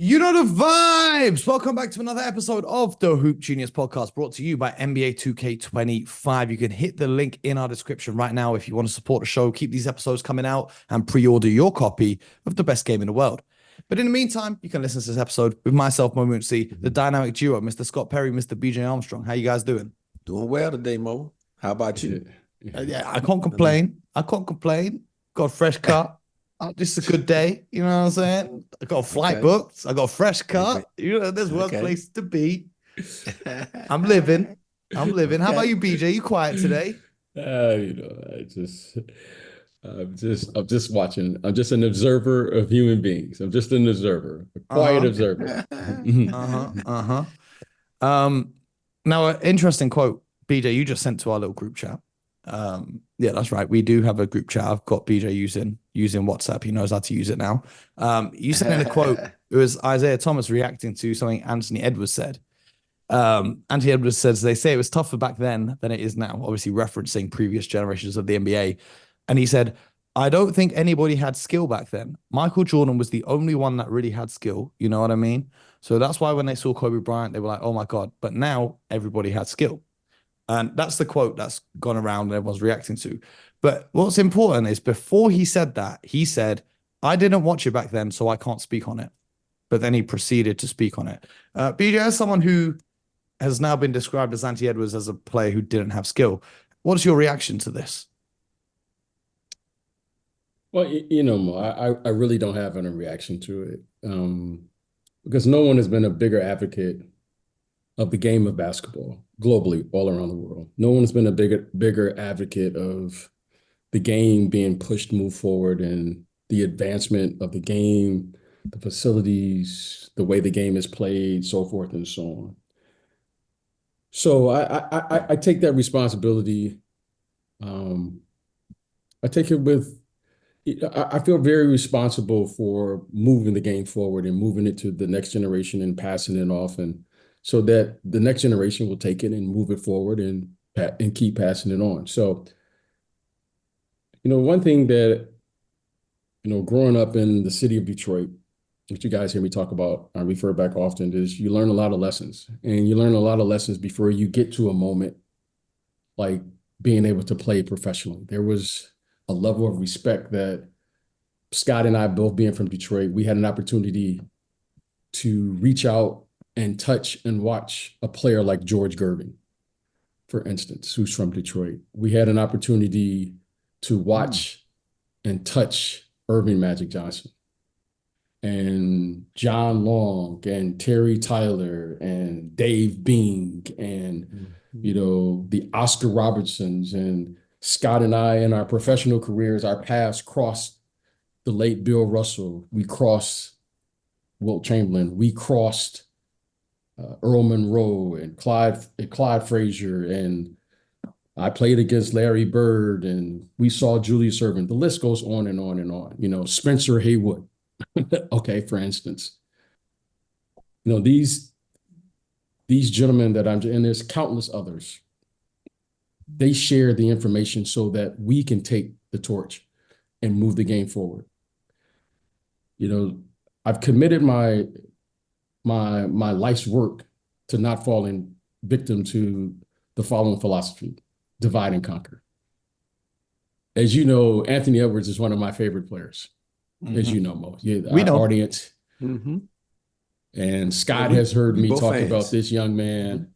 You know the vibes. Welcome back to another episode of the Hoop Genius podcast brought to you by NBA 2K25. You can hit the link in our description right now if you want to support the show, keep these episodes coming out, and pre-order your copy of the best game in the world. But in the meantime, you can listen to this episode with myself, Mooncey, the dynamic duo, Mr. Scott Perry, Mr. BJ Armstrong. How you guys doing? Doing well today, Mo. How about you? Yeah, I can't complain. Got a fresh cut. This is a good day. You know what I'm saying? I got a flight booked. I got a fresh cut. You know, there's worse place to be. I'm living. How about you, BJ? You quiet today? I'm just watching. I'm just an observer of human beings. I'm just an observer, a quiet observer. Now, an interesting quote, BJ, you just sent to our little group chat. Yeah, that's right. We do have a group chat. I've got BJ using WhatsApp. He knows how to use it now. You sent in a quote. It was Isaiah Thomas reacting to something Anthony Edwards said. Anthony Edwards says, they say it was tougher back then than it is now, obviously referencing previous generations of the NBA. And he said, I don't think anybody had skill back then. Michael Jordan was the only one that really had skill. You know what I mean? So that's why when they saw Kobe Bryant, they were like, oh my God. But now everybody had skill. And that's the quote that's gone around and everyone's reacting to. But what's important is before he said that, he said, I didn't watch it back then, so I can't speak on it. But then he proceeded to speak on it. BJ, as someone who has now been described as Anthony Edwards as a player who didn't have skill, what's your reaction to this? Well, Mo, I really don't have any reaction to it because no one has been a bigger advocate of the game of basketball globally, all around the world. No one's been a bigger advocate of the game being pushed, move forward, and the advancement of the game, the facilities, the way the game is played, so forth and so on. So I take that responsibility. I take it with. I feel very responsible for moving the game forward and moving it to the next generation and passing it off, and so that the next generation will take it and move it forward and keep passing it on. So, one thing that, growing up in the city of Detroit, which you guys hear me talk about, I refer back often, is you learn a lot of lessons. And you learn a lot of lessons before you get to a moment like being able to play professionally. There was a level of respect that Scott and I, both being from Detroit, we had an opportunity to reach out and touch and watch a player like George Gervin, for instance, who's from Detroit. We had an opportunity to watch and touch Irving Magic Johnson and John Long and Terry Tyler and Dave Bing and, the Oscar Robertsons. And Scott and I, in our professional careers, our paths crossed the late Bill Russell. We crossed Wilt Chamberlain. We crossed Earl Monroe and Clyde Frazier, and I played against Larry Bird, and we saw Julius Erving. The list goes on and on and on. Spencer Haywood, okay, for instance. These gentlemen and there's countless others. They share the information so that we can take the torch and move the game forward. I've committed my life's work to not falling victim to the following philosophy: divide and conquer. As you know, Anthony Edwards is one of my favorite players, as you know, Mo. We know. Audience. And Scott has heard me talk about this young man.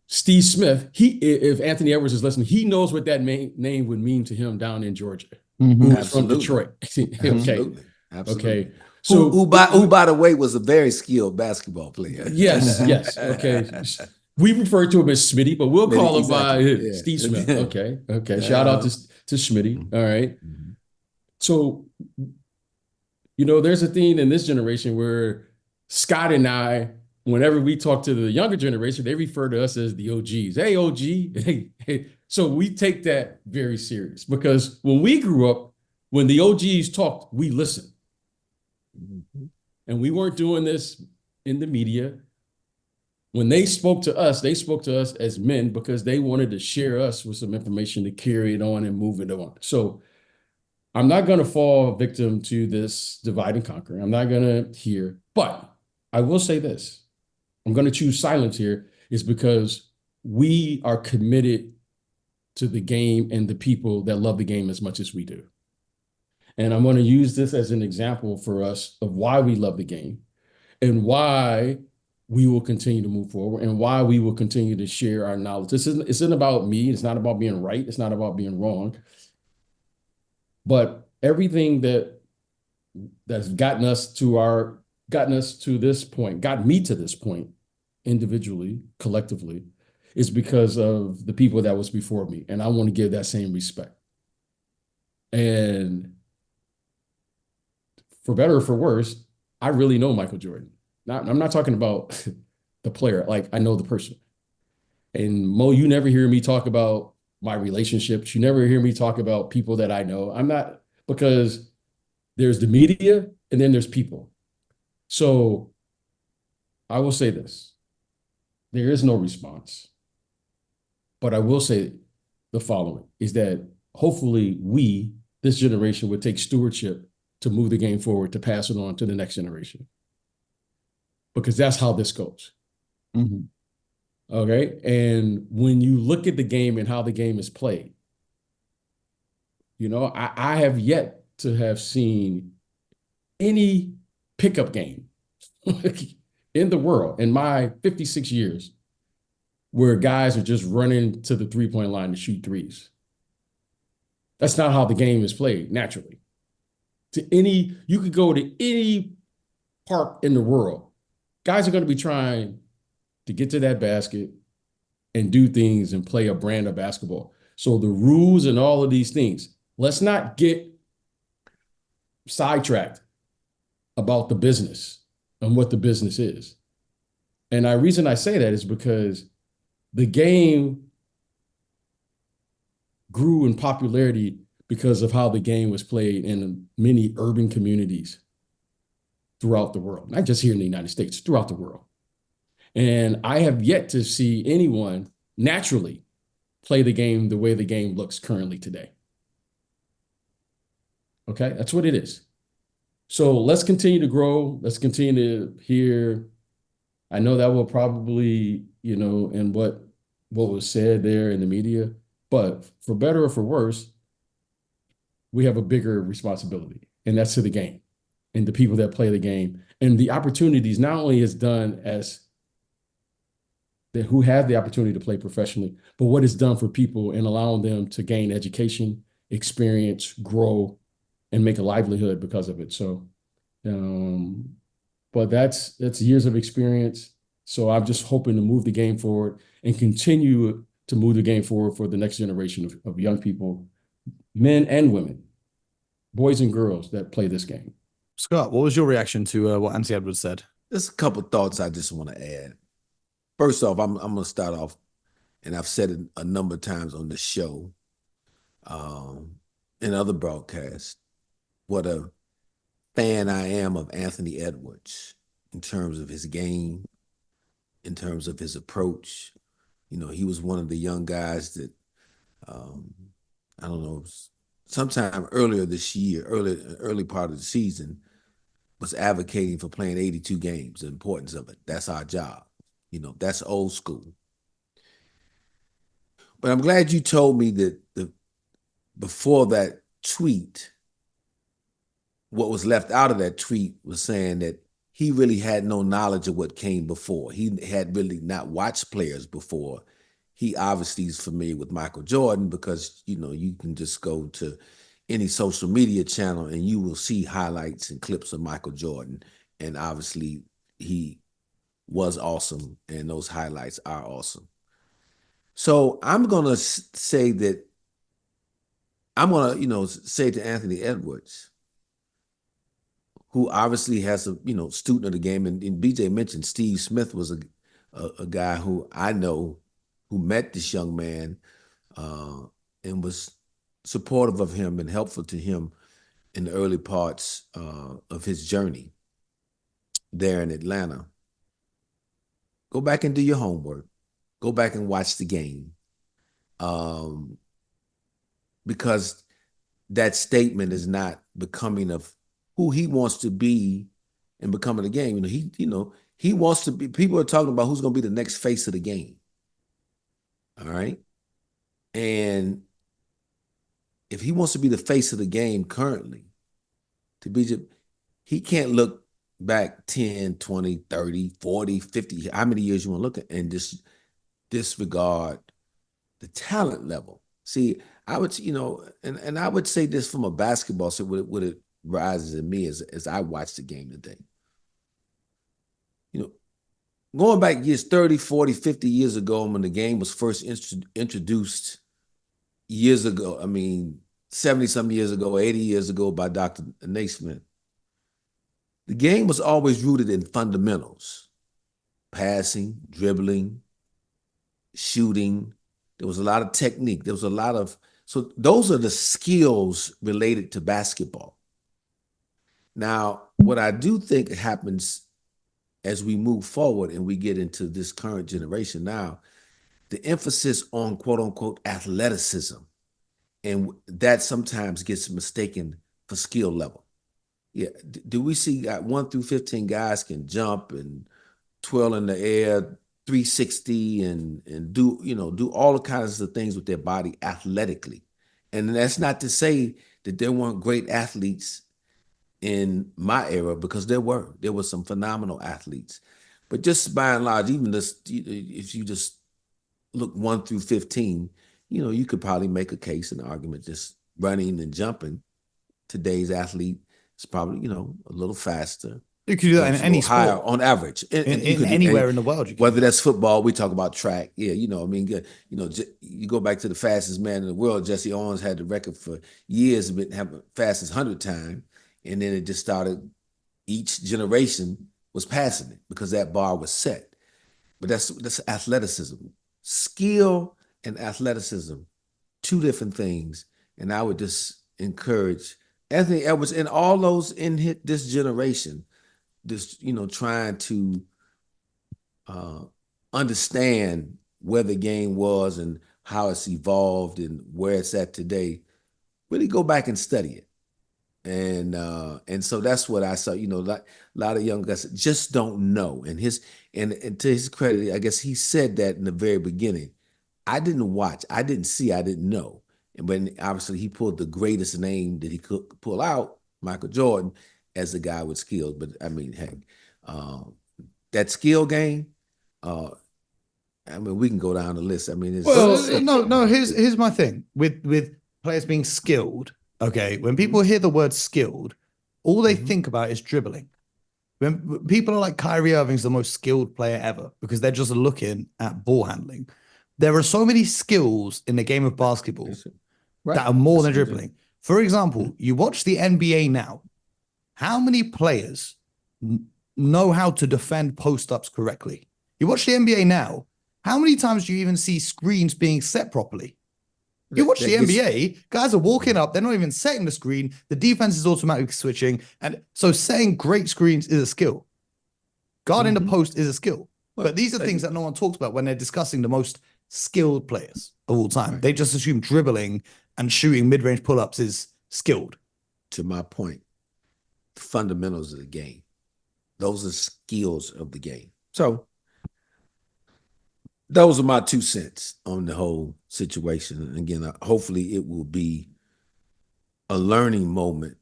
Steve Smith, if Anthony Edwards is listening, he knows what that name would mean to him down in Georgia. Who's from Detroit. Absolutely. Okay. So who by the way, was a very skilled basketball player. Yes. Okay. We refer to him as Smitty, but we'll call him by Steve Smith. Okay. Shout out to Smitty. All right. So, there's a thing in this generation where Scott and I, whenever we talk to the younger generation, they refer to us as the OGs. Hey, OG. Hey. So we take that very serious because when we grew up, when the OGs talked, we listened. And we weren't doing this in the media. When they spoke to us as men because they wanted to share us with some information to carry it on and move it on. So I'm not going to fall victim to this divide and conquer. I'm not going to hear, but I will say this. I'm going to choose silence here is because we are committed to the game and the people that love the game as much as we do. And I'm going to use this as an example for us of why we love the game and why we will continue to move forward and why we will continue to share our knowledge. This isn't about me. It's not about being right. It's not about being wrong. But everything that's gotten us to this point, got me to this point individually, collectively, is because of the people that was before me. And I want to give that same respect. And for better or for worse, I really know Michael Jordan. I'm not talking about the player, like I know the person. And Mo, you never hear me talk about my relationships. You never hear me talk about people that I know. I'm not, because there's the media and then there's people. So I will say this. There is no response. But I will say the following is that hopefully this generation, would take stewardship to move the game forward, to pass it on to the next generation. Because that's how this goes. Mm-hmm. Okay. And when you look at the game and how the game is played, I have yet to have seen any pickup game in the world in my 56 years where guys are just running to the three-point line to shoot threes. That's not how the game is played naturally. You could go to any park in the world. Guys are going to be trying to get to that basket and do things and play a brand of basketball. So the rules and all of these things, let's not get sidetracked about the business and what the business is. And the reason I say that is because the game grew in popularity because of how the game was played in many urban communities throughout the world, not just here in the United States, throughout the world. And I have yet to see anyone naturally play the game the way the game looks currently today. Okay, that's what it is. So let's continue to grow. Let's continue to hear. I know that will probably, in what was said there in the media, but for better or for worse, we have a bigger responsibility, and that's to the game and the people that play the game and the opportunities, not only is done as who have the opportunity to play professionally, but what is done for people and allowing them to gain education, experience, grow, and make a livelihood because of it. So, but that's years of experience. So I'm just hoping to move the game forward and continue to move the game forward for the next generation of young people, men and women, boys and girls that play this game. Scott, what was your reaction to what Anthony Edwards said? There's a couple thoughts I just want to add. First off, I'm going to start off, and I've said it a number of times on the show, in other broadcasts, what a fan I am of Anthony Edwards in terms of his game, in terms of his approach. He was one of the young guys that, I don't know, sometime earlier this year, early part of the season, was advocating for playing 82 games, the importance of it. That's our job. That's old school. But I'm glad you told me that before that tweet, what was left out of that tweet was saying that he really had no knowledge of what came before. He had really not watched players before. He obviously is familiar with Michael Jordan because, you can just go to any social media channel and you will see highlights and clips of Michael Jordan. And obviously he was awesome, and those highlights are awesome. So I'm going to say that I'm going to, say to Anthony Edwards, who obviously has a, student of the game. And BJ mentioned Steve Smith was a guy who I know who met this young man and was supportive of him and helpful to him in the early parts of his journey there in Atlanta. Go back and do your homework. Go back and watch the game. Because that statement is not becoming of who he wants to be and becoming the game. He wants to be. People are talking about who's going to be the next face of the game. All right, and if he wants to be the face of the game currently, he can't look back 10, 20, 30, 40, 50, how many years you want to look at, and just disregard the talent level. See, I would, and I would say this from a basketball, so what it rises in me as I watch the game today. Going back years 30, 40, 50 years ago when the game was first introduced years ago, 70-some years ago, 80 years ago by Dr. Naismith, the game was always rooted in fundamentals: passing, dribbling, shooting. There was a lot of technique. There was a lot of, so those are the skills related to basketball. Now, what I do think happens as we move forward and we get into this current generation now, the emphasis on quote unquote athleticism, and that sometimes gets mistaken for skill level. Yeah, do we see 1 through 15 guys can jump and twirl in the air, 360, and do all the kinds of things with their body athletically? And that's not to say that there weren't great athletes in my era, because there were some phenomenal athletes. But just by and large, even this, if you just look 1 through 15, you could probably make a case, an argument, just running and jumping. Today's athlete is probably, a little faster. You could do that in any sport. Higher on average. And you could anywhere in the world. Whether that's football, we talk about track. Yeah, you go back to the fastest man in the world. Jesse Owens had the record for years, been having fastest 100 time. And then it just started, each generation was passing it because that bar was set. But that's athleticism. Skill and athleticism, two different things. And I would just encourage Anthony Edwards and all those in this generation, just, trying to understand where the game was and how it's evolved and where it's at today, really go back and study it. And so that's what I saw. A lot of young guys just don't know. And to his credit, I guess he said that in the very beginning. I didn't watch, I didn't see, I didn't know. And when obviously he pulled the greatest name that he could pull out, Michael Jordan, as the guy with skills. But that skill game, we can go down the list. No. Here's my thing with players being skilled. Okay, when people hear the word skilled, all they think about is dribbling. When people are like Kyrie Irving's the most skilled player ever because they're just looking at ball handling. There are so many skills in the game of basketball that are more than dribbling. For example, you watch the NBA now. How many players know how to defend post-ups correctly? You watch the NBA now. How many times do you even see screens being set properly? You watch the NBA, guys are walking up, they're not even setting the screen, the defense is automatically switching, and so setting great screens is a skill. Guarding the post is a skill. But these are things that no one talks about when they're discussing the most skilled players of all time. They just assume dribbling and shooting mid-range pull-ups is skilled. To my point, the fundamentals of the game. Those are skills of the game. So those are my 2 cents on the whole situation. And again, hopefully it will be a learning moment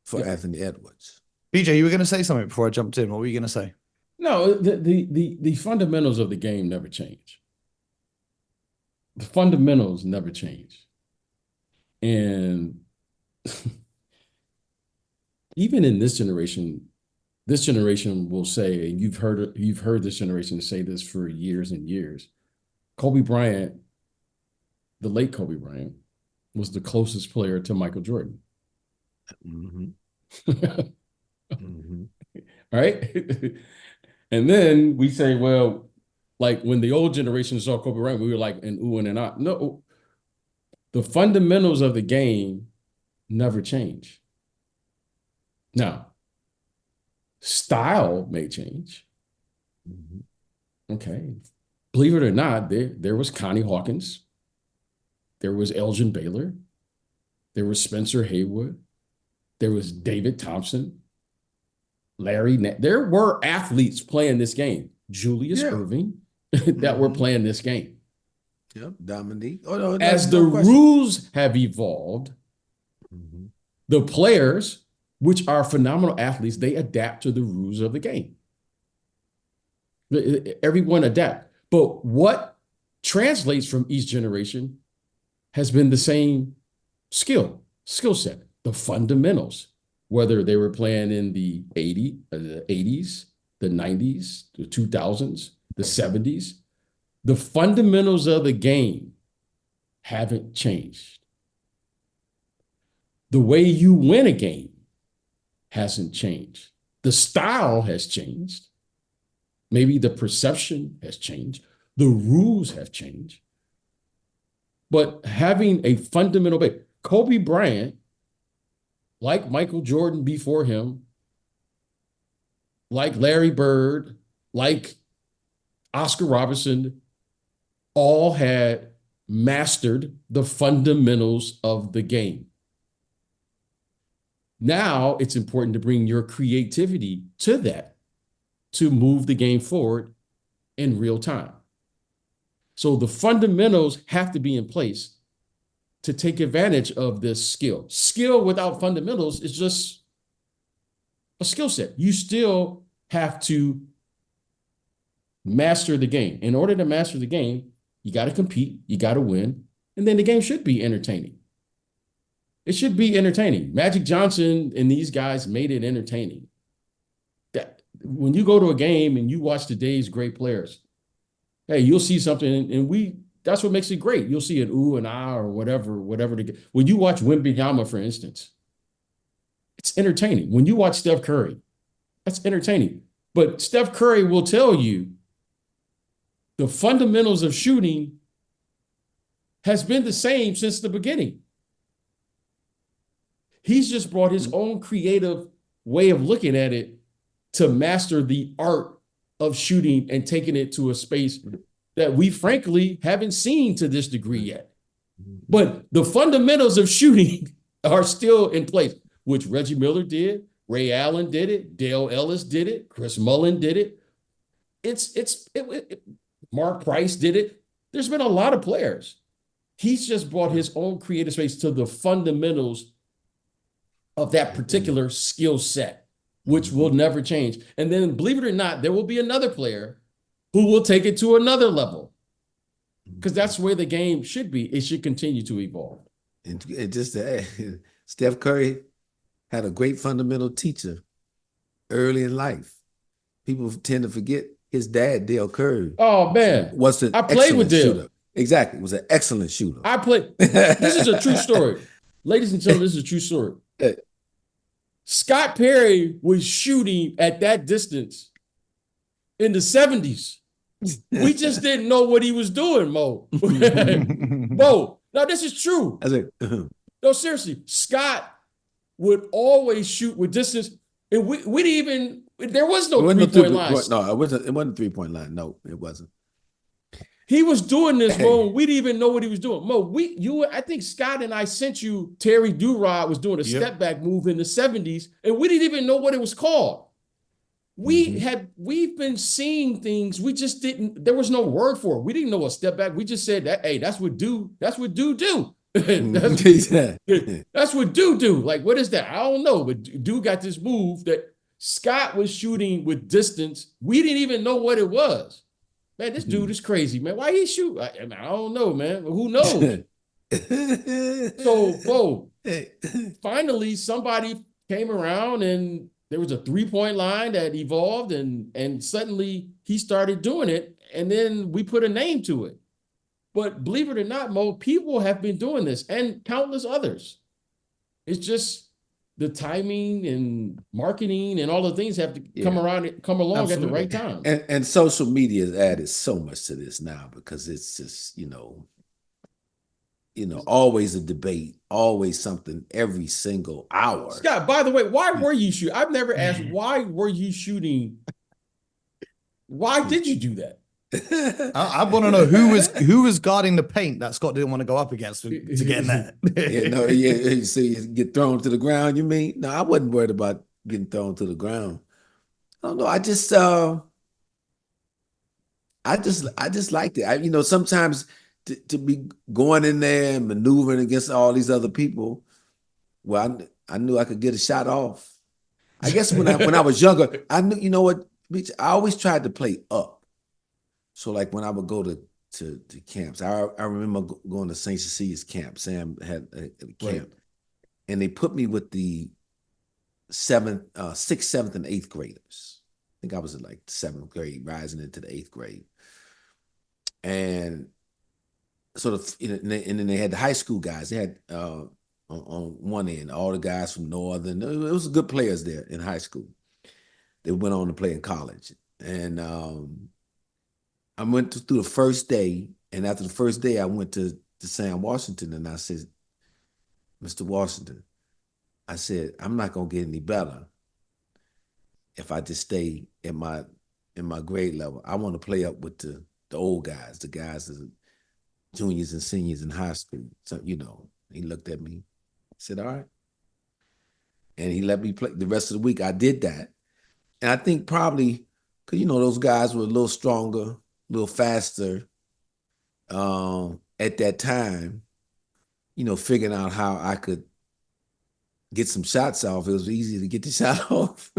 for Anthony Edwards. BJ, you were going to say something before I jumped in. What were you going to say? No, the fundamentals of the game never change. The fundamentals never change. And even in this generation will say, and you've heard this generation say this for years and years, Kobe Bryant, the late Kobe Bryant, was the closest player to Michael Jordan. All right. And then we say, well, like when the old generation saw Kobe Bryant, we were like an ooh and an ah. No, the fundamentals of the game never change. Now, style may change. Okay. Believe it or not, there was Connie Hawkins. There was Elgin Baylor. There was Spencer Haywood. There was David Thompson, Larry. There were athletes playing this game. Julius Irving that were playing this game. Yep, Dominique. Oh, no, As the rules have evolved, the players, which are phenomenal athletes, they adapt to the rules of the game. Everyone adapt. But what translates from each generation has been the same skill set, the fundamentals, whether they were playing in the 80s, the 90s, the 2000s, the 70s. The fundamentals of the game haven't changed. The way you win a game hasn't changed. The style has changed. Maybe the perception has changed. The rules have changed. But having a fundamental base, Kobe Bryant, like Michael Jordan before him, like Larry Bird, like Oscar Robertson, all had mastered the fundamentals of the game. Now it's important to bring your creativity to that to move the game forward in real time. So the fundamentals have to be in place to take advantage of this skill. Skill without fundamentals is just a skill set. You still have to master the game. In order to master the game, you got to compete, you got to win, and then the game should be entertaining. It should be entertaining. Magic Johnson and these guys made it entertaining. That when you go to a game and you watch today's great players, hey, you'll see something, and that's what makes it great. You'll see an ooh and ah or whatever. When you watch Wembanyama, for instance, it's entertaining. When you watch Steph Curry, that's entertaining. But Steph Curry will tell you the fundamentals of shooting has been the same since the beginning. He's just brought his own creative way of looking at it to master the art of shooting and taking it to a space that we frankly haven't seen to this degree yet. But the fundamentals of shooting are still in place, which Reggie Miller did, Ray Allen did it, Dale Ellis did it, Chris Mullin did it. Mark Price did it. There's been a lot of players. He's just brought his own creative space to the fundamentals of that particular skill set, which will never change. And then, believe it or not, there will be another player who will take it to another level, because that's where the game should be. It should continue to evolve. And just to add, Steph Curry had a great fundamental teacher early in life. People tend to forget his dad, Dale Curry. Oh, man. I played with Dale. Shooter. Exactly. Was an excellent shooter. This is a true story. Ladies and gentlemen, this is a true story. Scott Perry was shooting at that distance in the 70s. We just didn't know what he was doing, Mo. Mo, now this is true. No, seriously, Scott would always shoot with distance, and we didn't even, there was no three-point line. No, it wasn't a three-point line. No, it wasn't. He was doing this, Mo. We didn't even know what he was doing. Mo, I think Scott and I sent you Terry Durod was doing a step back move in the 70s, and we didn't even know what it was called. We've been seeing things. We just didn't, there was no word for it. We didn't know a step back. We just said that, hey, that's what do do. That's what do. Like, what is that? I don't know. But do got this move that Scott was shooting with distance. We didn't even know what it was. Man, this dude is crazy, man. Why he shoot? I don't know, man. Who knows? So, finally, somebody came around and there was a three-point line that evolved, and suddenly he started doing it, and then we put a name to it. But believe it or not, Mo, people have been doing this, and countless others. It's just the timing and marketing and all the things have to come along Absolutely. At the right time. And social media has added so much to this now, because it's just, always a debate, always something every single hour. Scott, by the way, why were you shooting? I've never asked, why were you shooting? Why did you do that? I want to know who was guarding the paint that Scott didn't want to go up against to get in there. Yeah, no, yeah. So you get thrown to the ground. You mean? No, I wasn't worried about getting thrown to the ground. I don't know. I just liked it. Sometimes to be going in there and maneuvering against all these other people. Well, I knew I could get a shot off. I guess when I was younger, I knew. You know what? I always tried to play up. So like when I would go to camps, I remember going to St. Cecilia's camp. Sam had a camp, Right. and they put me with the sixth, seventh, and eighth graders. I think I was in like seventh grade, rising into the eighth grade, and sort of, and then they had the high school guys. They had on one end all the guys from Northern. It was good players there in high school. They went on to play in college, and I went through the first day, and after the first day, I went to Sam Washington, and I said, Mr. Washington, I said, I'm not gonna get any better if I just stay in my grade level. I want to play up with the old guys, the guys that are juniors and seniors in high school. So, he looked at me, said, all right. And he let me play the rest of the week. I did that. And I think probably, because, those guys were a little stronger, a little faster at that time, figuring out how I could get some shots off. It was easy to get the shot off.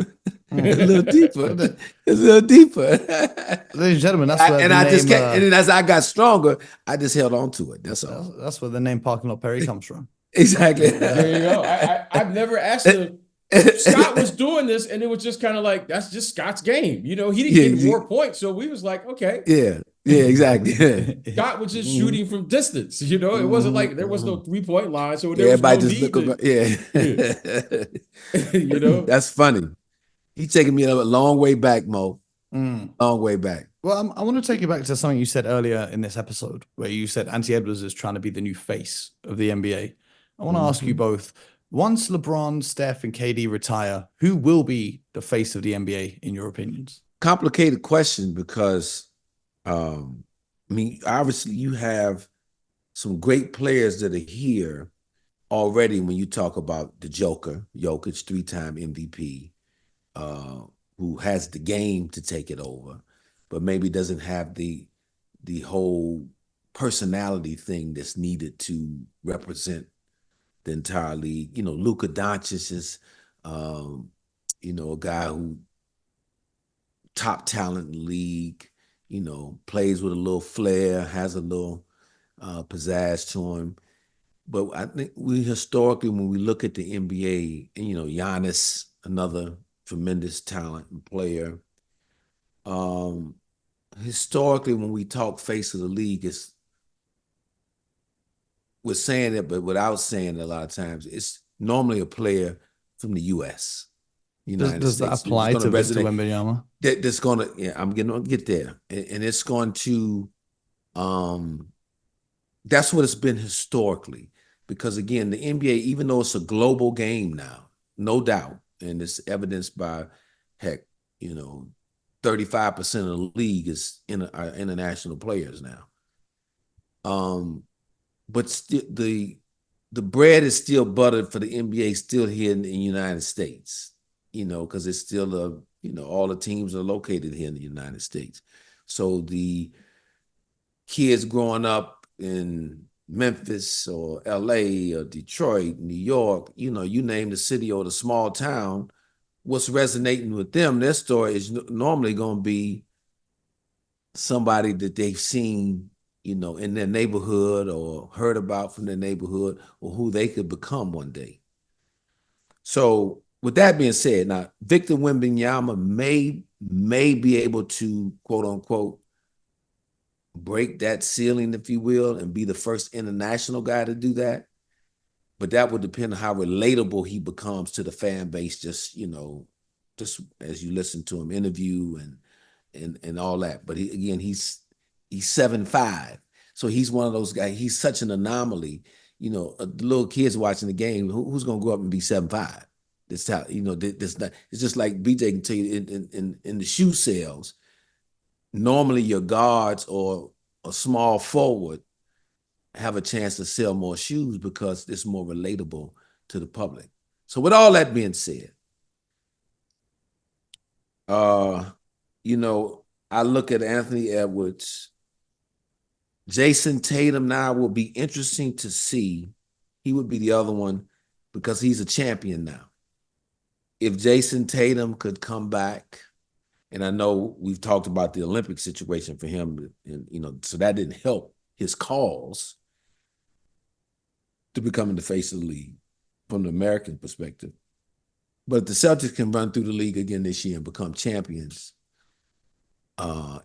A little deeper. A little deeper. Ladies and gentlemen, that's where and the I name, just kept, and then as I got stronger, I just held on to it. That's all. that's where the name Parking Lot Perry comes from. Exactly. There you go. I've never asked him. Scott was doing this, and it was just kind of like, that's just Scott's game. He didn't get more points, so we was like, okay. Yeah, exactly. Scott was just shooting from distance. It wasn't like there was no 3-point line, so there Everybody was no just need look to, around. That's funny. He's taking me a long way back, Mo. Long way back. Well, I want to take you back to something you said earlier in this episode, where you said Anthony Edwards is trying to be the new face of the NBA. I want to ask you both, once LeBron, Steph, and KD retire, who will be the face of the NBA, in your opinions? Complicated question because, obviously you have some great players that are here already when you talk about the Joker, Jokic, 3-time MVP, who has the game to take it over, but maybe doesn't have the whole personality thing that's needed to represent the entire league. Luka Doncic is, a guy who top talent in the league, plays with a little flair, has a little pizzazz to him. But I think we historically, when we look at the NBA, and Giannis, another tremendous talent and player. Historically, when we talk face of the league, we're saying it, but without saying it a lot of times, it's normally a player from the U.S. Does that apply to Victor Wembanyama? That's going to, yeah, I'm going to get there. And it's going to, that's what it's been historically. Because again, the NBA, even though it's a global game now, no doubt, and it's evidenced by, heck, 35% of the league is are international players now. But the bread is still buttered for the NBA still here in the United States, because it's still all the teams are located here in the United States. So the kids growing up in Memphis or LA or Detroit, New York, you name the city or the small town, what's resonating with them, their story is normally going to be somebody that they've seen, in their neighborhood or heard about from their neighborhood or who they could become one day. So with that being said, now Victor Wembanyama may be able to, quote unquote, break that ceiling, if you will, and be the first international guy to do that. But that would depend on how relatable he becomes to the fan base, just as you listen to him interview and all that. But he's 7'5", so he's one of those guys. He's such an anomaly. The little kids watching the game, who's going to grow up and be 7'5"? This how this not. It's just like BJ can tell you in the shoe sales. normally your guards or a small forward have a chance to sell more shoes because it's more relatable to the public. So with all that being said, you know, I look at Anthony Edwards. Jason Tatum now will be interesting to see. He would be the other one because he's a champion now. If Jason Tatum could come back, and I know we've talked about the Olympic situation for him, and you know, so that didn't help his cause to becoming the face of the league from the American perspective. But if the Celtics can run through the league again this year and become champions,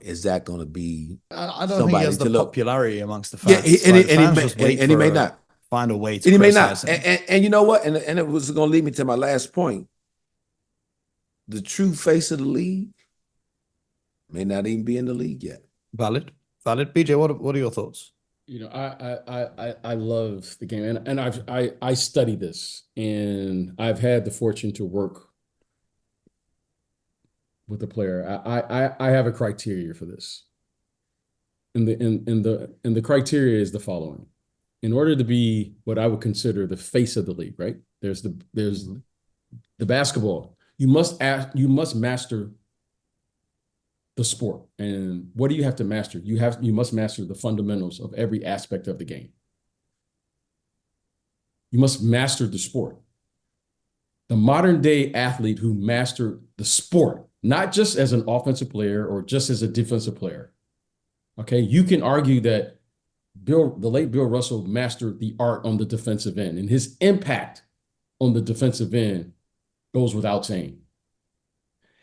is that going to be? I don't think he has the popularity amongst the fans. Yeah, and he may not find a way to. And he may not. And you know what? And it was going to lead me to my last point. The true face of the league may not even be in the league yet. Valid. BJ, what are your thoughts? You know, I love the game, and I study this, and I've had the fortune to work with a player. I have a criteria for this, and the criteria is the following: in order to be what I would consider the face of the league, right? There's the basketball. You must master the sport. And what do you have to master? You must master the fundamentals of every aspect of the game. You must master the sport. The modern day athlete who mastered the sport, not just as an offensive player or just as a defensive player. Okay, you can argue that the late Bill Russell mastered the art on the defensive end, and his impact on the defensive end goes without saying.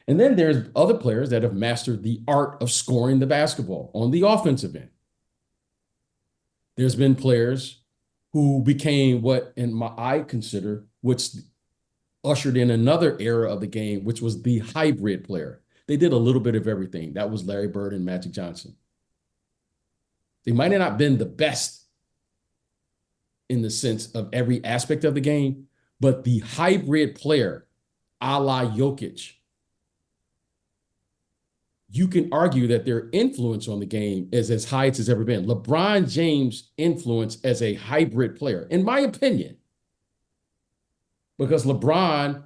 And then there's other players that have mastered the art of scoring the basketball on the offensive end. There's been players who became what I consider what's ushered in another era of the game, which was the hybrid player. They did a little bit of everything. That was Larry Bird and Magic Johnson. They might have not been the best in the sense of every aspect of the game, but the hybrid player, a la Jokic, you can argue that their influence on the game is as high as it's ever been. LeBron James' influence as a hybrid player, in my opinion, because LeBron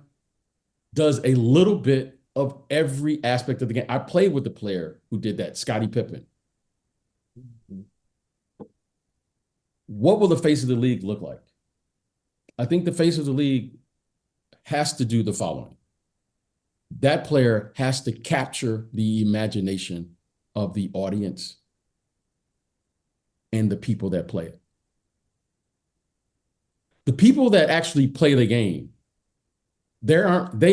does a little bit of every aspect of the game. I played with a player who did that, Scottie Pippen. What will the face of the league look like? I think the face of the league has to do the following. That player has to capture the imagination of the audience and the people that play it. The people that actually play the game, they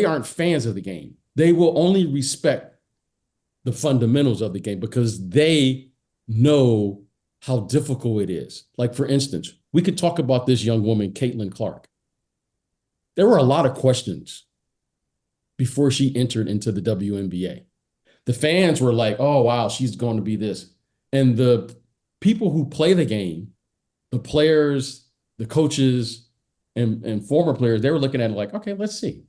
aren't fans of the game. They will only respect the fundamentals of the game because they know how difficult it is. Like, for instance, we could talk about this young woman, Caitlin Clark. There were a lot of questions before she entered into the WNBA. The fans were like, oh, wow, she's going to be this. And the people who play the game, the players, the coaches, and former players, they were looking at it like, okay, let's see.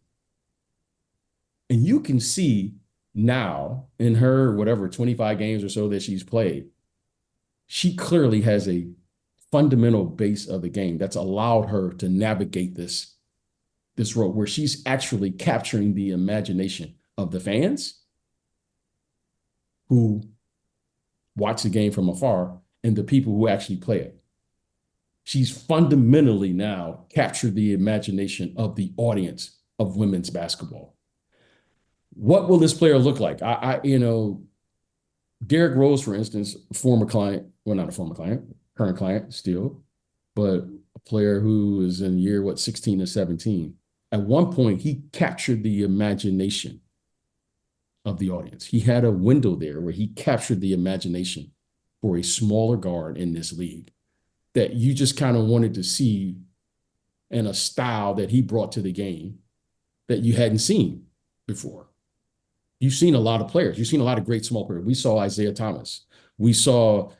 And you can see now in her, whatever, 25 games or so that she's played, she clearly has a fundamental base of the game that's allowed her to navigate this road where she's actually capturing the imagination of the fans who watch the game from afar and the people who actually play it. She's fundamentally now captured the imagination of the audience of women's basketball. What will this player look like? Derrick Rose, for instance, former client, well, not a former client, current client still, but a player who is in year, 16 or 17. At one point, he captured the imagination of the audience. He had a window there where he captured the imagination for a smaller guard in this league that you just kind of wanted to see in a style that he brought to the game that you hadn't seen before. You've seen a lot of players. You've seen a lot of great small players. We saw Isaiah Thomas. We saw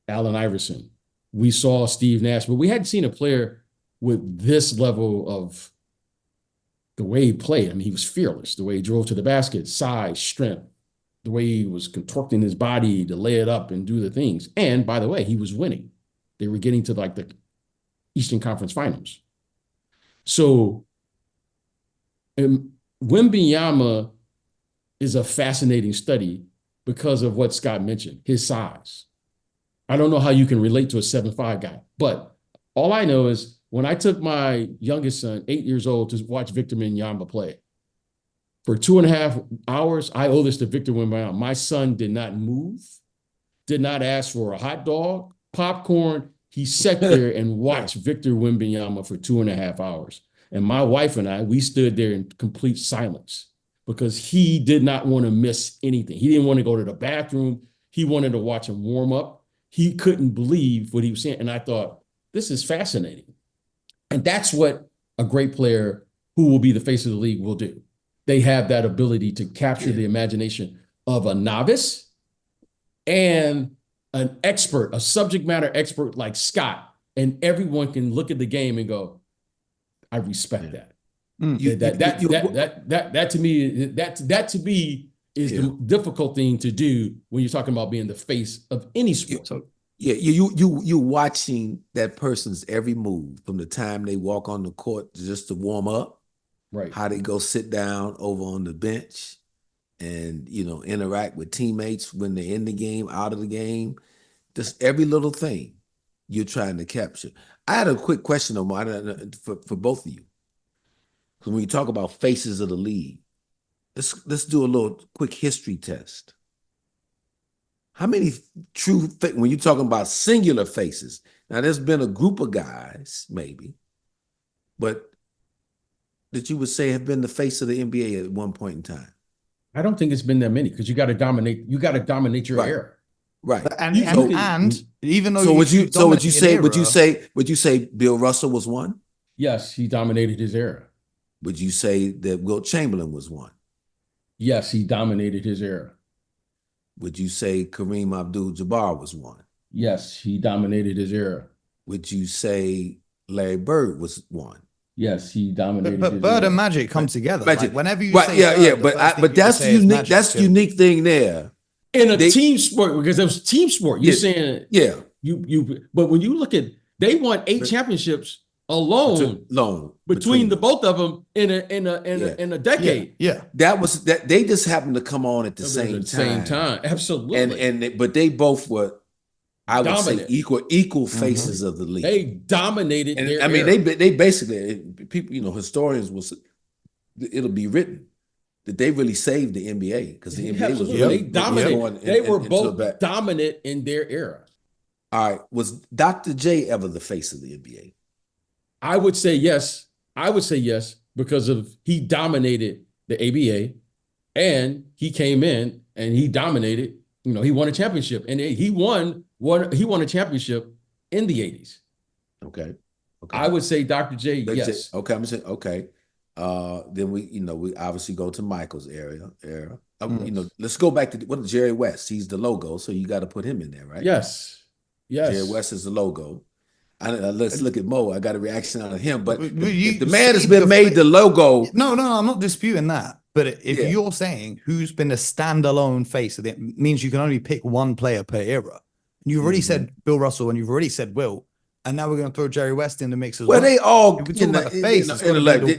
Allen Iverson. We saw Steve Nash, but we hadn't seen a player with this level of the way he played. I mean, he was fearless, the way he drove to the basket, size, strength, the way he was contorting his body to lay it up and do the things. And by the way, he was winning. They were getting to like the Eastern Conference Finals. So Wembanyama is a fascinating study because of what Scott mentioned, his size. I don't know how you can relate to a 7'5" guy, but all I know is when I took my youngest son, 8 years old, to watch Victor Wembanyama play, for 2.5 hours, I owe this to Victor Wembanyama. My son did not move, did not ask for a hot dog, popcorn. He sat there and watched Victor Wembanyama for 2.5 hours. And my wife and I, we stood there in complete silence because he did not want to miss anything. He didn't want to go to the bathroom. He wanted to watch him warm up. He couldn't believe what he was saying. And I thought, this is fascinating. And that's what a great player who will be the face of the league will do. They have that ability to capture the imagination of a novice and an expert, a subject matter expert like Scott. And everyone can look at the game and go, I respect that. That to me is the difficult thing to do when you're talking about being the face of any sport. You watching that person's every move from the time they walk on the court just to warm up, right? How they go sit down over on the bench, and interact with teammates when they're in the game, out of the game. Just every little thing you're trying to capture. I had a quick question, Omar, for both of you. Because when you talk about faces of the league, let's do a little quick history test. How many when you're talking about singular faces, now there's been a group of guys, maybe, but that you would say have been the face of the NBA at one point in time? I don't think it's been that many because you got to dominate your era. Right. And even though would you say Bill Russell was one? Yes, he dominated his era. Would you say that Wilt Chamberlain was one? Yes, he dominated his era. Would you say Kareem Abdul-Jabbar was one? Yes, he dominated his era. Would you say Larry Bird was one? Yes, he dominated. But Bird era. and Magic come together. Magic. Like whenever you say but that's the unique. Magic, that's the unique thing there. In a team sport, because it was team sport. You're saying but when you look at, they won 8 championships alone between the both of them in a decade. That was that they just happened to come on at the same time. Absolutely. But they both were, I would dominant. say, equal faces of the league. They dominated. And their I mean, era. they basically, people, historians it'll be written that they really saved the NBA because the NBA was really they dominated. They were both dominant in their era. All right, was Dr. J ever the face of the NBA? I would say yes. Because he dominated the ABA, and he came in and he dominated. He won a championship, and he won a championship in the 80s. Okay. I would say Dr. J, yes. Okay, I'm saying okay. Then we obviously go to Michael's era. Let's go back to Jerry West. He's the logo, so you got to put him in there, right? Yes. Jerry West is the logo. Let's look at Mo. I got a reaction out of him, but the man has been made the logo. No, I'm not disputing that. But if you're saying who's been a standalone face of it, means you can only pick one player per era. You've already said Bill Russell and you've already said Wilt, and now we're going to throw Jerry West in the mix as well. Well, they all about the face.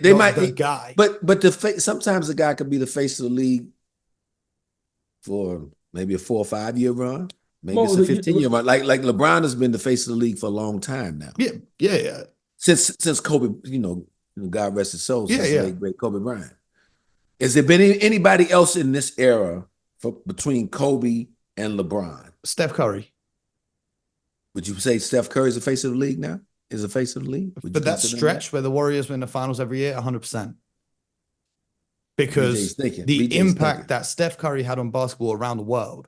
They might the guy, but the face. Sometimes the guy could be the face of the league for maybe a 4 or 5 year run. Maybe it's a 15-year run. Like LeBron has been the face of the league for a long time now. Yeah. Since Kobe, God rest his soul. Since the late great Kobe Bryant. Has there been anybody else in this era between Kobe and LeBron? Steph Curry. Would you say Steph Curry is the face of the league now? Is the face of the league? But that stretch where the Warriors win the finals every year, 100%. Because the impact that Steph Curry had on basketball around the world,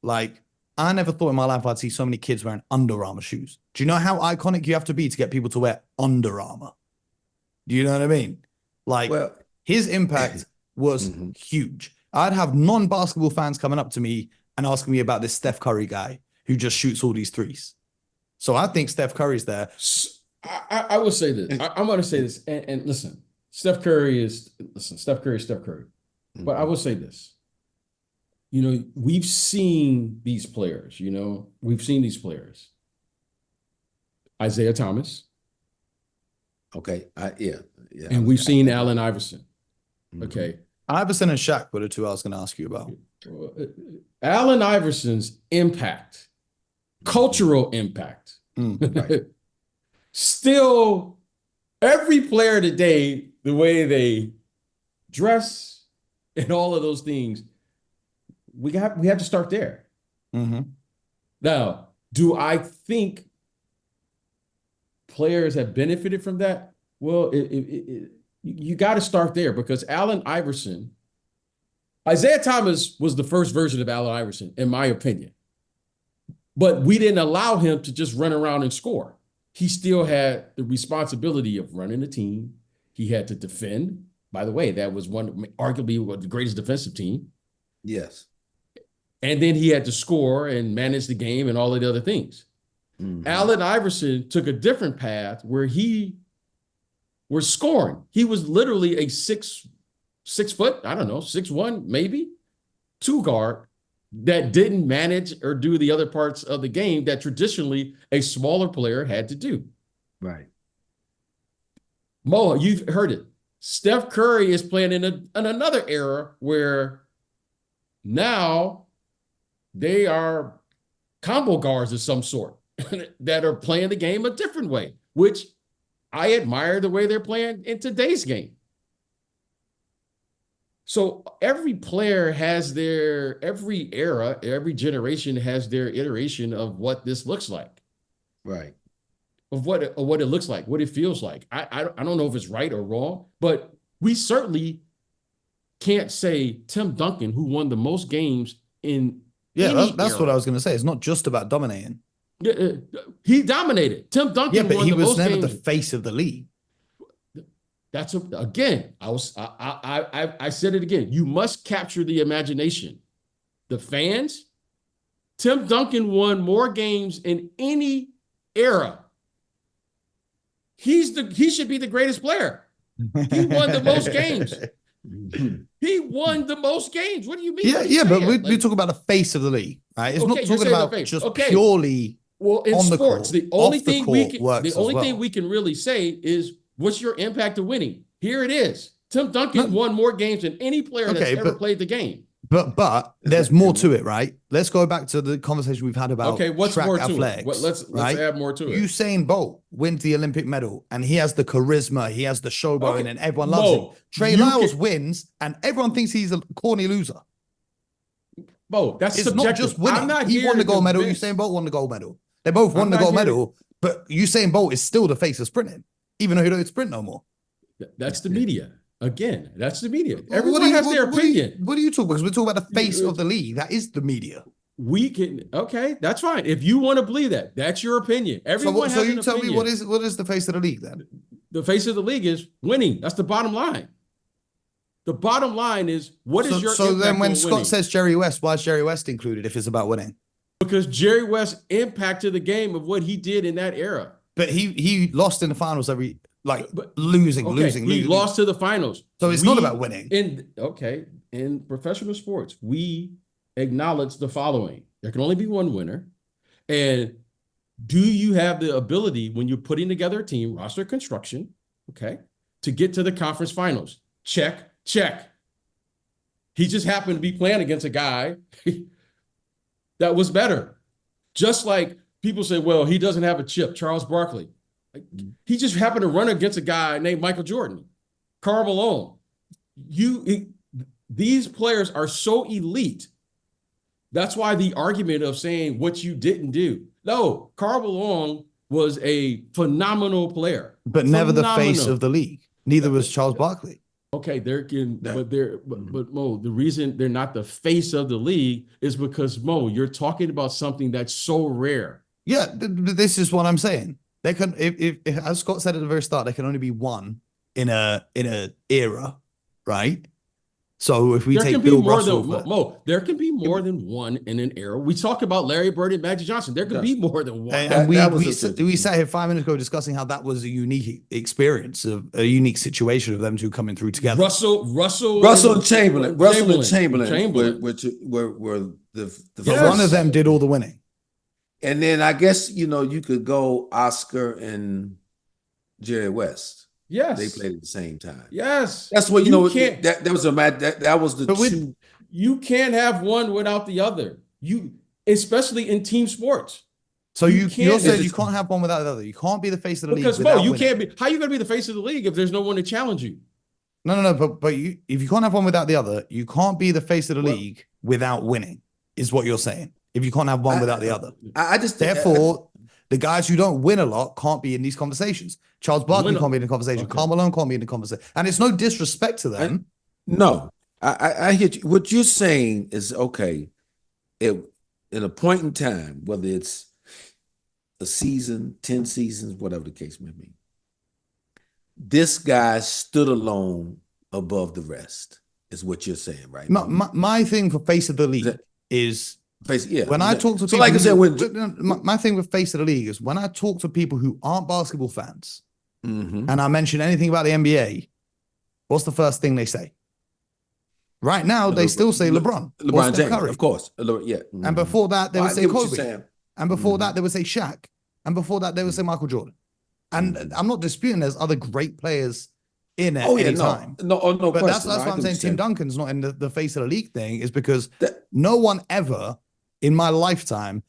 like, I never thought in my life I'd see so many kids wearing Under Armour shoes. Do you know how iconic you have to be to get people to wear Under Armour? Do you know what I mean? Like, his impact was huge. I'd have non-basketball fans coming up to me and asking me about this Steph Curry guy who just shoots all these threes. So I think Steph Curry's there. I will say this. I'm going to say this. And listen, Steph Curry is Steph Curry. But I will say this. we've seen these players, Isaiah Thomas, Okay. Yeah. and we've seen Allen Iverson. Mhm. Okay. Iverson and Shaq were the two I was going to ask you about. Allen Iverson's impact, cultural impact. Right. Still, every player today, the way they dress and all of those things, we have to start there. Mm-hmm. Now, do I think players have benefited from that? Well, you got to start there, because Isaiah Thomas was the first version of Allen Iverson, in my opinion. But we didn't allow him to just run around and score. He still had the responsibility of running the team. He had to defend. By the way, that was arguably the greatest defensive team. Yes. And then he had to score and manage the game and all of the other things. Mhm. Allen Iverson took a different path where he was scoring. He was literally a 6 foot, I don't know, 6'1", maybe, 2 guard that didn't manage or do the other parts of the game that traditionally a smaller player had to do. Right. Mo, you've heard it. Steph Curry is playing in another era where now they are combo guards of some sort that are playing the game a different way, which I admire the way they're playing in today's game. So every player has every era, every generation has their iteration of what this looks like. Right. Of what it looks like, what it feels like. I don't know if it's right or wrong, but we certainly can't say Tim Duncan, who won the most games in that's what I was going to say. It's not just about dominating. He dominated. Tim Duncan but won he the was most never games. the face of the league. Again, I said it again. You must capture the imagination. The fans. Tim Duncan won more games in any era. He should be the greatest player. He won the most games. He won the most games. What do you mean? Yeah, but we talk about the face of the league, right? It's not talking about just purely in on sports. The only thing we can really say is, what's your impact of winning? Here it is. Tim Duncan won more games than any player that's ever played the game. But there's more to it, right? Let's go back to the conversation we've had about what's track more to athletics. it? Let's add more to it. Usain Bolt wins the Olympic medal, and he has the charisma, he has the showboating, and everyone loves him. Trey Lyles wins, and everyone thinks he's a corny loser. Bo, that's it's subjective. Not just winning. He won the gold medal. Usain Bolt won the gold medal. They both won the gold medal, but Usain Bolt is still the face of sprinting, even though he don't sprint no more. That's the media. Again, that's the media. Everyone has their opinion. What are you talking about? Because we're talking about the face of the league. That is the media. Okay, that's fine. If you want to believe that, that's your opinion. Everyone has an opinion. So you tell me, what is the face of the league then? The face of the league is winning. That's the bottom line. The bottom line is, what is your impact So then when on Scott winning? says Jerry West, why is Jerry West included if it's about winning? Because Jerry West impacted the game of what he did in that era. But he lost in the finals losing. He lost to the finals. So it's not about winning. In professional sports, we acknowledge the following. There can only be one winner. And do you have the ability, when you're putting together a team, roster construction, to get to the conference finals? Check. He just happened to be playing against a guy that was better. Just like people say, well, he doesn't have a chip, Charles Barkley. He just happened to run against a guy named Michael Jordan, Karl Malone. These players are so elite. That's why the argument of saying what you didn't do. No, Karl Malone was a phenomenal player. But never the face of the league. Neither was Charles Barkley. Okay, but Mo, the reason they're not the face of the league is because, Mo, you're talking about something that's so rare. Yeah, this is what I'm saying. They can, if as Scott said at the very start, there can only be one in a era, right? So if we There take can be Bill more Russell, than Mo. There can be more than one in an era. We talk about Larry Bird and Magic Johnson. There can be more than one. and we sat here 5 minutes ago discussing how that was a unique experience, of a unique situation of them two coming through together. Russell and Chamberlain were the But one of them did all the winning. And then I guess you could go Oscar and Jerry West. Yes, they played at the same time. Yes, that's what that was that was the two. You can't have one without the other. Especially in team sports. So you said you can't have one without the other. You can't be the face of the league. Because Mo, you can't be. How are you going to be the face of the league if there's no one to challenge you? No. But if you can't have one without the other, you can't be the face of the league without winning. Is what you're saying. If you can't have one without the other, therefore the guys who don't win a lot can't be in these conversations. Charles Barkley can't be in the conversation. Karl Malone can't be in the conversation. And it's no disrespect to them. I hear you. What you're saying is okay. In a point in time, whether it's a season, 10 seasons, whatever the case may be, this guy stood alone above the rest, is what you're saying, right? My thing for face of the league is when I talk to people, like I said, my thing with face of the league is when I talk to people who aren't basketball fans, and I mention anything about the NBA, what's the first thing they say? Right now, they still say LeBron James, Curry. of course. Yeah. And before that, they would say Kobe. And before that, they would say Shaq. And before that, they would say Michael Jordan. And I'm not disputing there's other great players in at any time. No but question. That's why I'm saying Tim Duncan's not in the face of the league thing, is because no one ever in my lifetime,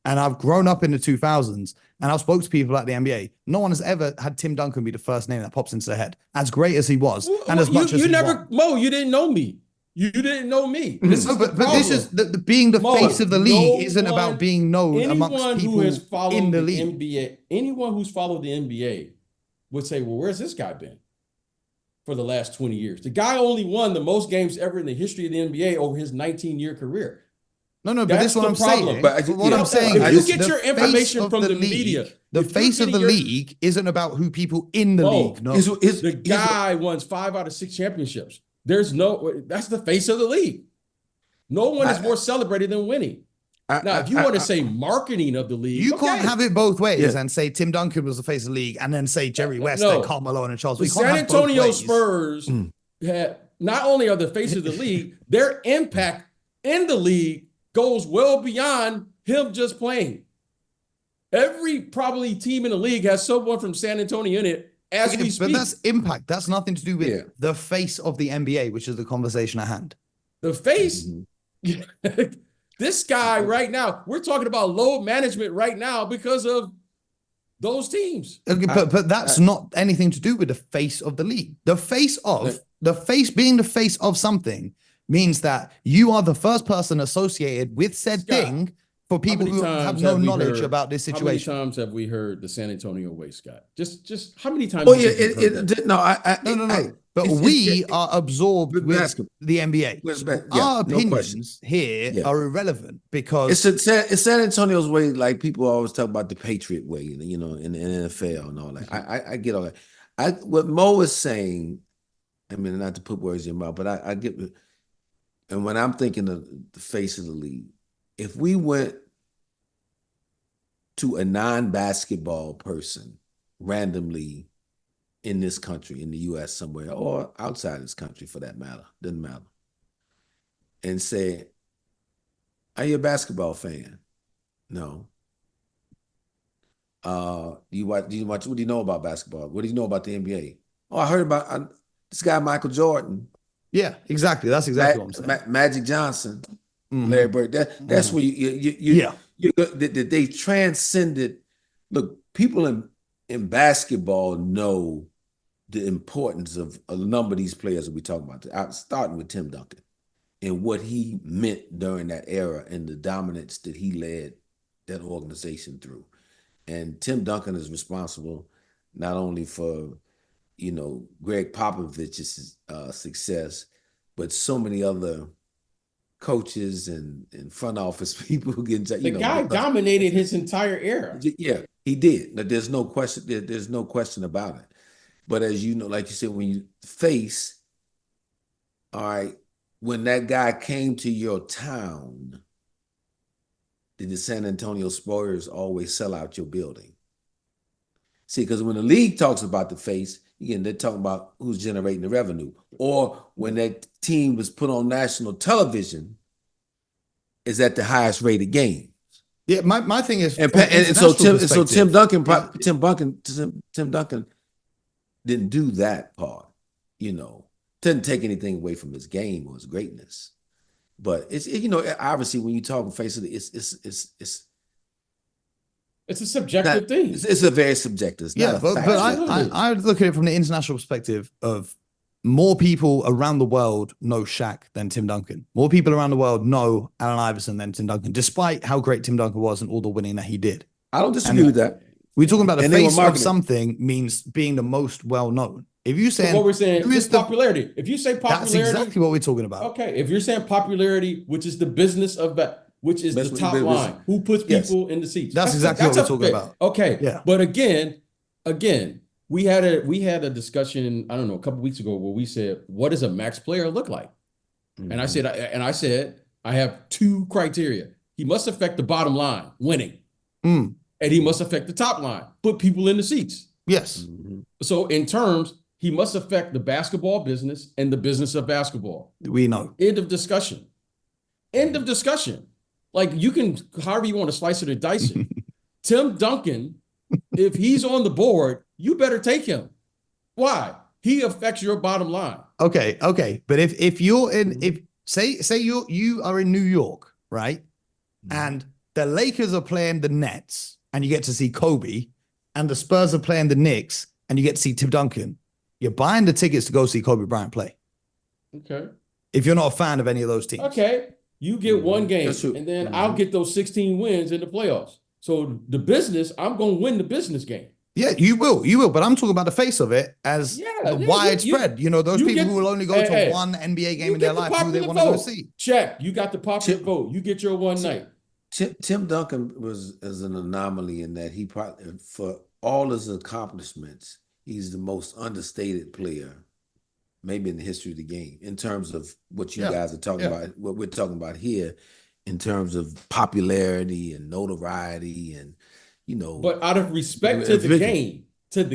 and I've grown up in the 2000s, and I've spoke to people at the NBA, no one has ever had Tim Duncan be the first name that pops into their head. As great as he was, and as much as he won. Mo, you didn't know me. You didn't know me. But this is being the face of the league isn't about being known amongst people in the league. NBA, anyone who's followed the NBA would say, well, where's this guy been for the last 20 years? The guy only won the most games ever in the history of the NBA over his 19-year career. No, but this is what I'm saying. But what I'm saying is, you get your information from the media. The face of the league isn't about who people in the league know. The guy won 5 out of 6 championships. That's the face of the league. No one is more celebrated than winning. Now, if you want to say marketing of the league, you can't have it both ways and say Tim Duncan was the face of the league and then say Jerry West and Karl Malone and Charles. The San Antonio Spurs had, not only are the face of the league, their impact in the league goes well beyond him just playing. Every probably team in the league has someone from San Antonio in it. But that's impact. That's nothing to do with the face of the NBA, which is the conversation at hand. The face, this guy right now, we're talking about load management right now because of those teams. Okay, but that's not anything to do with the face of the league. The face being the face of something means that you are the first person associated with said thing. For people who have no knowledge about this situation. How many times have we heard the San Antonio way, Scott? Just how many times? No. But we are absorbed with the NBA. Our opinions here are irrelevant because it's San Antonio's way. Like people always talk about the Patriot way, in the NFL and all that. I get all that. What Mo is saying, I mean, not to put words in your mouth, but I get. And when I'm thinking of the face of the league, if we went to a non-basketball person randomly in this country, in the U.S. somewhere, or outside this country for that matter, doesn't matter, and say, are you a basketball fan? No. What do you know about basketball? What do you know about the NBA? Oh, I heard about this guy, Michael Jordan. Yeah, exactly. That's exactly what I'm saying. Magic Johnson. Larry Bird. That's where they transcended. Look, people in basketball know the importance of a number of these players that we talk about. Starting with Tim Duncan and what he meant during that era and the dominance that he led that organization through. And Tim Duncan is responsible not only for Greg Popovich's success, but so many other coaches and front office people who get the guy dominated his entire era. Yeah, he did. There's no question. There's no question about it. But as you know, like you said, when you face, all right, when that guy came to your town, did the San Antonio Spurs always sell out your building? See, because when the league talks about the face, again, they're talking about who's generating the revenue. Or when that team was put on national television, is at the highest rated game. Yeah, my thing is, And Tim Duncan didn't do that part, Didn't take anything away from his game or his greatness. But obviously when you talk face of it's a subjective thing. It's a very subjective. It's not a but I look at it from the international perspective of more people around the world know Shaq than Tim Duncan. More people around the world know Allen Iverson than Tim Duncan, despite how great Tim Duncan was and all the winning that he did. I don't disagree with that. We're talking about the face of something means being the most well known. If you say what we're saying is popularity. If you say popularity, that's exactly what we're talking about. Okay, if you're saying popularity, which is the business of that, which is the top line, who puts people in the seats. That's exactly what we're talking about. Okay, yeah. But again, we had a discussion, I don't know, a couple weeks ago where we said, what does a max player look like? Mm-hmm. And I said, I have two criteria. He must affect the bottom line, winning. And he must affect the top line, put people in the seats. Yes. Mm-hmm. So in terms, he must affect the basketball business and the business of basketball. We know. End of discussion. End of discussion. Like, you can, however you want to slice it or dice it. Tim Duncan, if he's on the board, you better take him. Why? He affects your bottom line. Okay. But if you're in, say you are in New York, right? And the Lakers are playing the Nets and you get to see Kobe, and the Spurs are playing the Knicks and you get to see Tim Duncan, you're buying the tickets to go see Kobe Bryant play. Okay. If you're not a fan of any of those teams. Okay. You get one game and then I'll get those 16 wins in the playoffs. So the business, I'm going to win the business game. Yeah, you will. But I'm talking about the face of it as widespread. Those people who will only go to one NBA game in their life who they want to go see. Check. You got the popular vote. You get your one night. Tim Duncan is an anomaly in that he probably, for all his accomplishments, he's the most understated player maybe in the history of the game in terms of what you guys are talking about, what we're talking about here in terms of popularity and notoriety and, But out of respect to the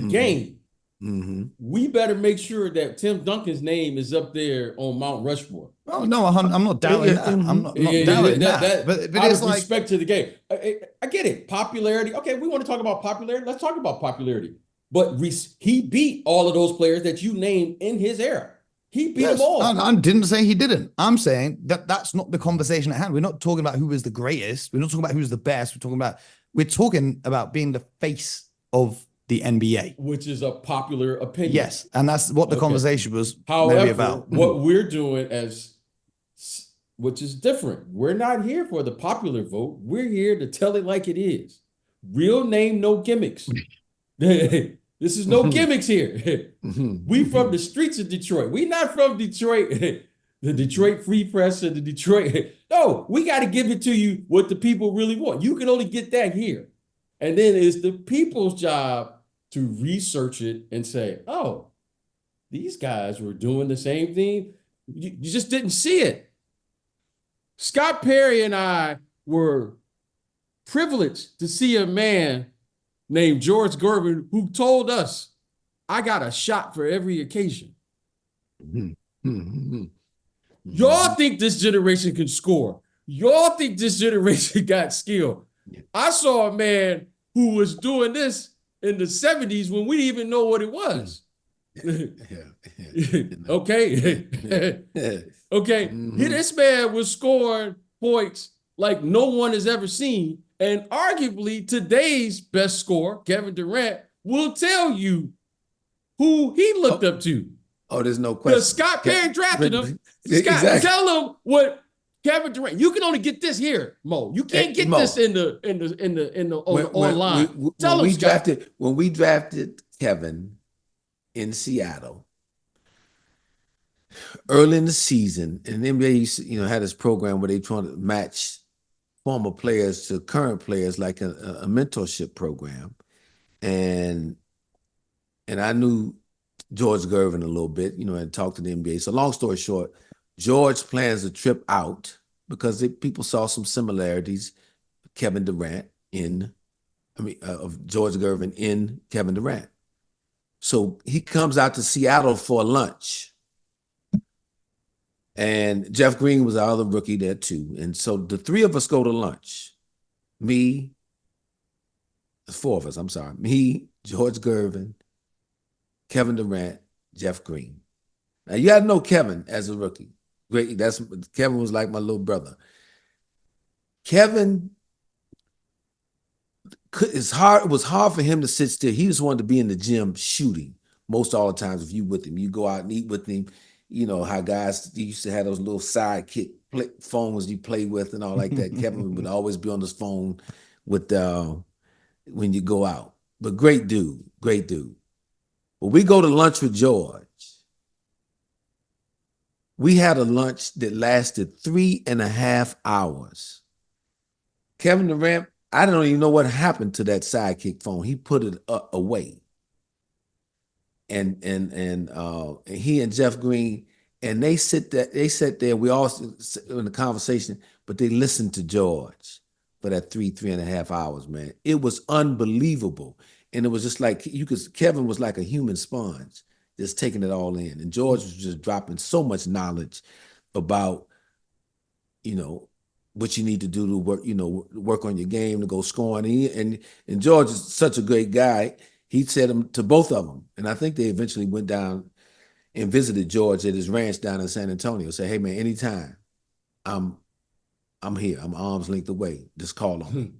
game, we better make sure that Tim Duncan's name is up there on Mount Rushmore. Oh, no, I'm not doubting that. I'm not doubting that. But out it's of respect to the game. I get it. Popularity. Okay, we want to talk about popularity. Let's talk about popularity. But he beat all of those players that you named in his era. He beat them all. I didn't say he didn't. I'm saying that's not the conversation at hand. We're not talking about who is the greatest. We're not talking about who's the best. We're talking about being the face of the NBA. Which is a popular opinion. Yes, and that's what the conversation was maybe about. What we're doing which is different. We're not here for the popular vote. We're here to tell it like it is. Real name, no gimmicks. This is no gimmicks here. We from the streets of Detroit. We not from Detroit, the Detroit Free Press or the Detroit. No, we got to give it to you what the people really want. You can only get that here. And then it's the people's job to research it and say, oh, these guys were doing the same thing. You just didn't see it. Scott Perry and I were privileged to see a man named George Gervin, who told us, I got a shot for every occasion. Y'all think this generation can score. Y'all think this generation got skill. I saw a man who was doing this in the 70s when we didn't even know what it was. Okay. Okay. This man was scoring points like no one has ever seen. And arguably today's best scorer, Kevin Durant, will tell you who he looked up to. Oh, there's no question. Because Scott Perry drafted him. Scott, tell him what Kevin Durant. You can only get this here, Mo. You can't get this in the online. Tell him, Scott. When we drafted Kevin in Seattle early in the season, and the NBA had this program where they trying to match former players to current players, like a mentorship program, and I knew George Gervin a little bit, and talked to the NBA. So long story short, George plans a trip out because people saw some similarities. Kevin Durant of George Gervin in Kevin Durant. So he comes out to Seattle for lunch. And Jeff Green was our other rookie there too. And so the three of us go to lunch. Me, there's four of us, I'm sorry. Me, George Gervin, Kevin Durant, Jeff Green. Now you gotta know Kevin as a rookie. Great, Kevin was like my little brother. Kevin, it was hard for him to sit still. He just wanted to be in the gym shooting most all the times. If you with him, you go out and eat with him. You know how guys used to have those little sidekick phones you play with and all like that. Kevin would always be on his phone with when you go out. But great dude. But we go to lunch with George. We had a lunch that lasted 3.5 hours. Kevin Durant, I don't even know what happened to that sidekick phone. He put it away. And he and Jeff Green, and they sat there. We all in the conversation, but they listened to George for that 3.5 hours, man. It was unbelievable. And it was just like Kevin was like a human sponge, just taking it all in. And George was just dropping so much knowledge about, what you need to do to work on your game, to go scoring. And George is such a great guy. He said them to both of them. And I think they eventually went down and visited George at his ranch down in San Antonio. Say, hey man, anytime I'm here. I'm arm's length away. Just call on me.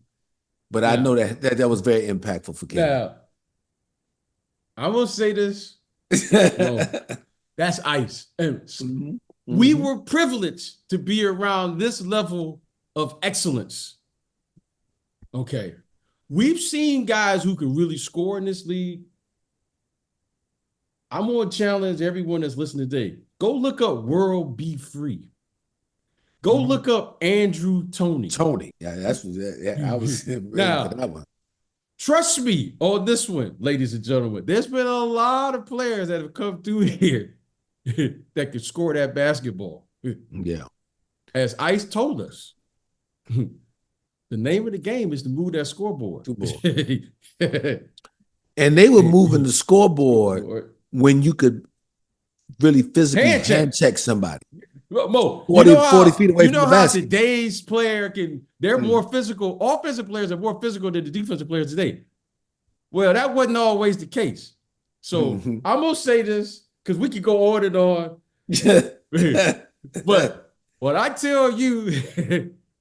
But I know that was very impactful for Kevin. Now, I will say this. That's ice. We were privileged to be around this level of excellence. Okay. We've seen guys who can really score in this league. I'm going to challenge everyone that's listening today. Go look up World Be Free. Go look up Andrew Toney. Yeah, I was now, for that one. Trust me on this one, ladies and gentlemen. There's been a lot of players that have come through here that could score that basketball. Yeah. As Ice told us, the name of the game is to move that scoreboard. And they were moving the scoreboard when you could really physically hand check somebody. Mo, 40 feet away from the basket. Today's player they're more physical. Offensive players are more physical than the defensive players today. Well, that wasn't always the case. So I'm going to say this because we could go on and on. But what I tell you,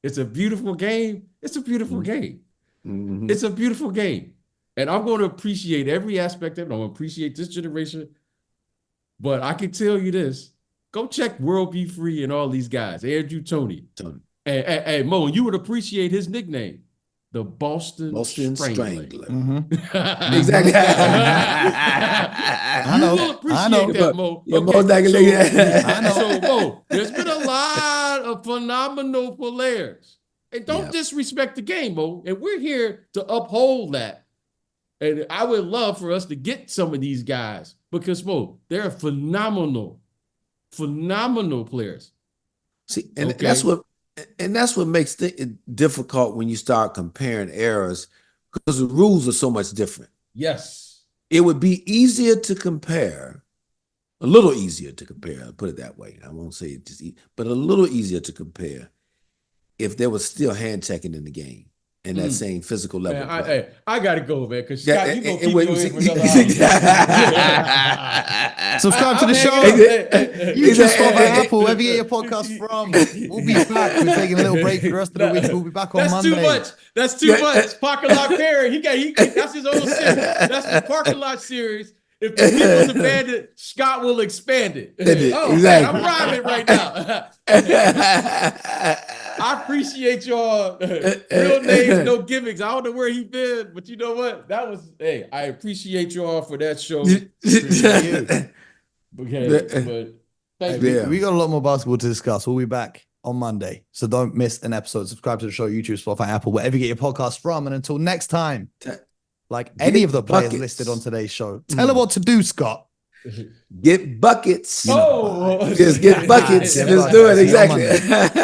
it's a beautiful game. It's a beautiful game. It's a beautiful game. And I'm going to appreciate every aspect of it. I'm going to appreciate this generation. But I can tell you this. Go check World Be Free and all these guys. Andrew Toney. Hey, Mo, you would appreciate his nickname. The Boston Strangler. Exactly. I will appreciate that, Mo. I know. So, Mo, there's been a lot of phenomenal players. And don't disrespect the game, Mo. And we're here to uphold that. And I would love for us to get some of these guys because, Mo, they're phenomenal players. See, and that's what makes it difficult when you start comparing eras because the rules are so much different. Yes. It would be easier to compare, a little easier to compare, I'll put it that way. I won't say it just but a little easier to compare if there was still hand checking in the game. And that same physical level. Man, I gotta go, man, because Scott, you gonna keep going for another hour. Subscribe to the show. You just got on Apple, wherever you get your podcast from. We'll be back. We're taking a little break for the rest of the week. We'll be back on Monday. That's too much. Parking Lot Perry. That's his own series. That's the Parking Lot series. If the people's abandoned, Scott will expand it. Exactly. Man, I'm rhyming right now. I appreciate y'all. Real names, no gimmicks. I don't know where he been, but you know what? I appreciate y'all for that show. But thank you. We got a lot more basketball to discuss. We'll be back on Monday. So don't miss an episode. Subscribe to the show, YouTube, Spotify, Apple, wherever you get your podcast from. And until next time, like any of the players listed on today's show, tell them what to do, Scott. Get buckets. Oh, Just get buckets. Get Let's do it. buckets. See you on Exactly.